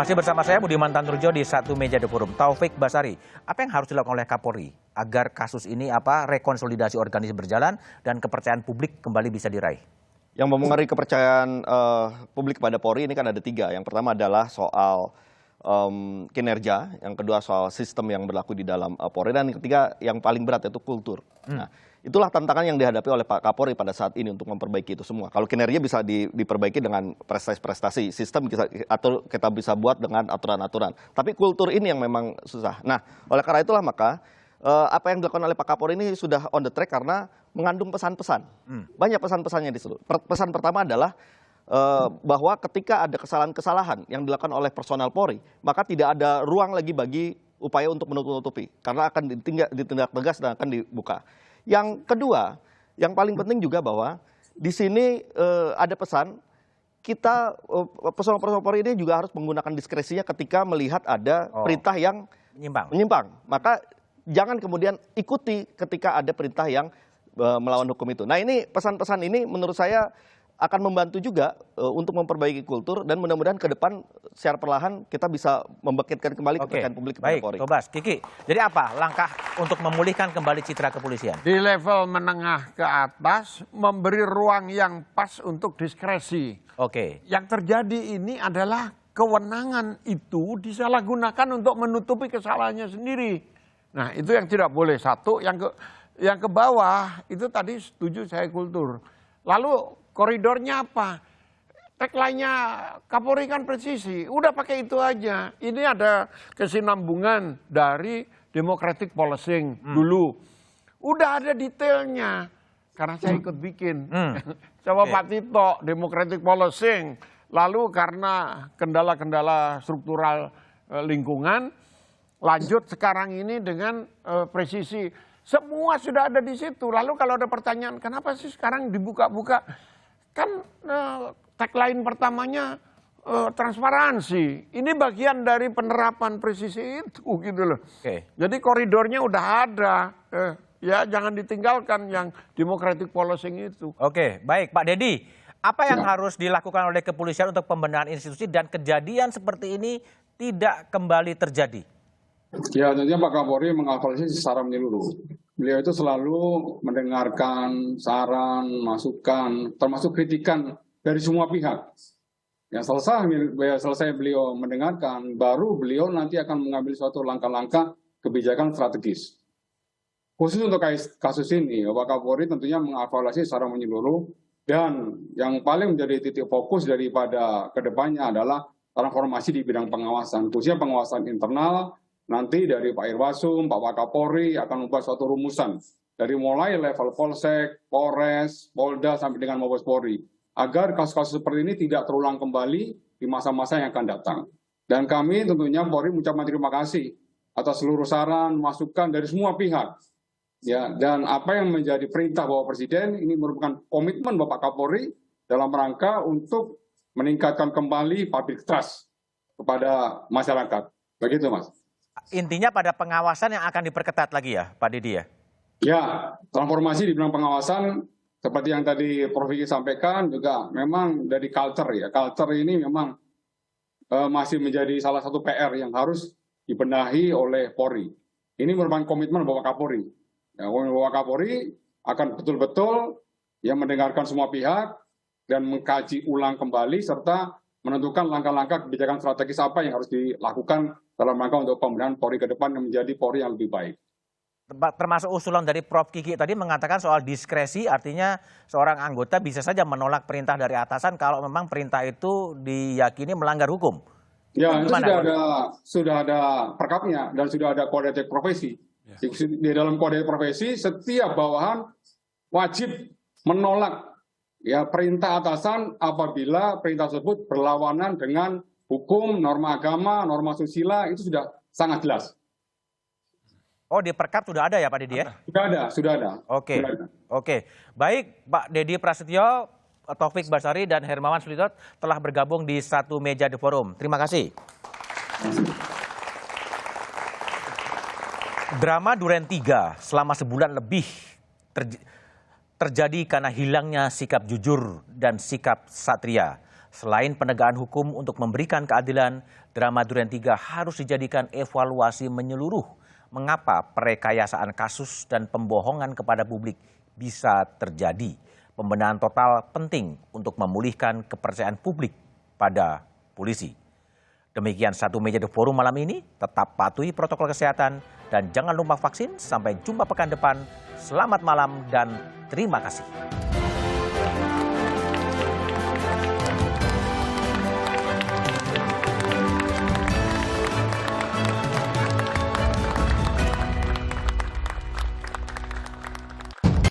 Masih bersama saya Budiman Tanurjo di Satu Meja The Forum. Taufik Basari, apa yang harus dilakukan oleh Kapolri agar kasus ini rekonsolidasi organisasi berjalan dan kepercayaan publik kembali bisa diraih? Yang mempengaruhi kepercayaan publik kepada Polri ini kan ada tiga. Yang pertama adalah soal kinerja, yang kedua soal sistem yang berlaku di dalam Polri, dan yang ketiga yang paling berat yaitu kultur. Nah, itulah tantangan yang dihadapi oleh Pak Kapolri pada saat ini untuk memperbaiki itu semua. Kalau kinerja bisa diperbaiki dengan prestasi-prestasi, sistem atau kita bisa buat dengan aturan-aturan. Tapi kultur ini yang memang susah. Nah, oleh karena itulah maka apa yang dilakukan oleh Pak Kapolri ini sudah on the track karena mengandung pesan-pesan. Banyak pesan-pesannya di situ. Pesan pertama adalah bahwa ketika ada kesalahan-kesalahan yang dilakukan oleh personel Polri, maka tidak ada ruang lagi bagi upaya untuk menutup-nutupi, karena akan ditindak tegas dan akan dibuka. Yang kedua, yang paling penting juga bahwa di sini ada pesan, kita personel Polri ini juga harus menggunakan diskresinya ketika melihat ada perintah yang menyimpang. Maka jangan kemudian ikuti ketika ada perintah yang melawan hukum itu. Nah, ini pesan-pesan ini menurut saya akan membantu juga untuk memperbaiki kultur, dan mudah-mudahan ke depan secara perlahan kita bisa membangkitkan kembali kepercayaan publik kepada Polri. Baik, Tobas, Kiki, jadi apa langkah untuk memulihkan kembali citra kepolisian? Di level menengah ke atas, memberi ruang yang pas untuk diskresi. Yang terjadi ini adalah kewenangan itu disalahgunakan untuk menutupi kesalahannya sendiri. Nah, itu yang tidak boleh. Satu, yang ke bawah itu tadi setuju saya kultur. Lalu koridornya apa? Tagline-nya Kapolri kan presisi, udah pakai itu aja. Ini ada kesinambungan dari democratic policing dulu. Udah ada detailnya, karena saya ikut bikin. Coba Pak Tito, democratic policing. Lalu karena kendala-kendala struktural lingkungan, lanjut sekarang ini dengan presisi. Semua sudah ada di situ. Lalu kalau ada pertanyaan, kenapa sih sekarang dibuka-buka? Kan tagline pertamanya transparansi. Ini bagian dari penerapan presisi itu gitu loh. Jadi koridornya udah ada. Ya jangan ditinggalkan yang democratic policing itu. Baik Pak Dedi, apa yang harus dilakukan oleh kepolisian untuk pembenahan institusi dan kejadian seperti ini tidak kembali terjadi? Ya, tentunya Pak Kapolri mengevaluasi secara menyeluruh. Beliau itu selalu mendengarkan saran, masukan, termasuk kritikan dari semua pihak. Ya, selesai beliau mendengarkan, baru beliau nanti akan mengambil suatu langkah-langkah kebijakan strategis. Khusus untuk kasus ini, Pak Kapolri tentunya mengevaluasi secara menyeluruh, dan yang paling menjadi titik fokus daripada kedepannya adalah transformasi di bidang pengawasan, khususnya pengawasan internal. Nanti dari Pak Irwasum, Pak Wakapolri akan membuat suatu rumusan dari mulai level Polsek, Polres, Polda sampai dengan Mabes Polri, agar kasus-kasus seperti ini tidak terulang kembali di masa-masa yang akan datang. Dan kami tentunya Polri mengucapkan terima kasih atas seluruh saran, masukan dari semua pihak. Ya, dan apa yang menjadi perintah Bapak Presiden ini merupakan komitmen Bapak Kapolri dalam rangka untuk meningkatkan kembali public trust kepada masyarakat. Begitu, Mas. Intinya pada pengawasan yang akan diperketat lagi ya, Pak Dedi ya? Ya, transformasi di bidang pengawasan seperti yang tadi Prof. Kiki sampaikan juga memang dari culture ya. Culture ini memang masih menjadi salah satu PR yang harus dibenahi oleh Polri. Ini merupakan komitmen Bapak Kapolri. Ya, Bapak Kapolri akan betul-betul mendengarkan semua pihak dan mengkaji ulang kembali serta menentukan langkah-langkah kebijakan strategis apa yang harus dilakukan dalam rangka untuk pembenahan Polri ke depan yang menjadi Polri yang lebih baik. Termasuk usulan dari Prof. Kiki tadi mengatakan soal diskresi, artinya seorang anggota bisa saja menolak perintah dari atasan kalau memang perintah itu diyakini melanggar hukum. Ya, itu sudah ada perkapnya dan sudah ada kode etik profesi. Di dalam kode etik profesi, setiap bawahan wajib menolak perintah atasan apabila perintah tersebut berlawanan dengan hukum, norma agama, norma susila, itu sudah sangat jelas. Di Perkap sudah ada ya Pak Dedi ya? Sudah ada. Oke. Baik, Pak Dedi Prasetyo, Taufik Basari, dan Hermawan Sulitot telah bergabung di Satu Meja The Forum. Terima kasih. Drama Duren 3 selama sebulan lebih terjadi karena hilangnya sikap jujur dan sikap satria. Selain penegakan hukum untuk memberikan keadilan, drama Durian 3 harus dijadikan evaluasi menyeluruh mengapa perekayasaan kasus dan pembohongan kepada publik bisa terjadi. Pembenahan total penting untuk memulihkan kepercayaan publik pada polisi. Demikian Satu Meja The Forum malam ini. Tetap patuhi protokol kesehatan dan jangan lupa vaksin. Sampai jumpa pekan depan. Selamat malam dan terima kasih.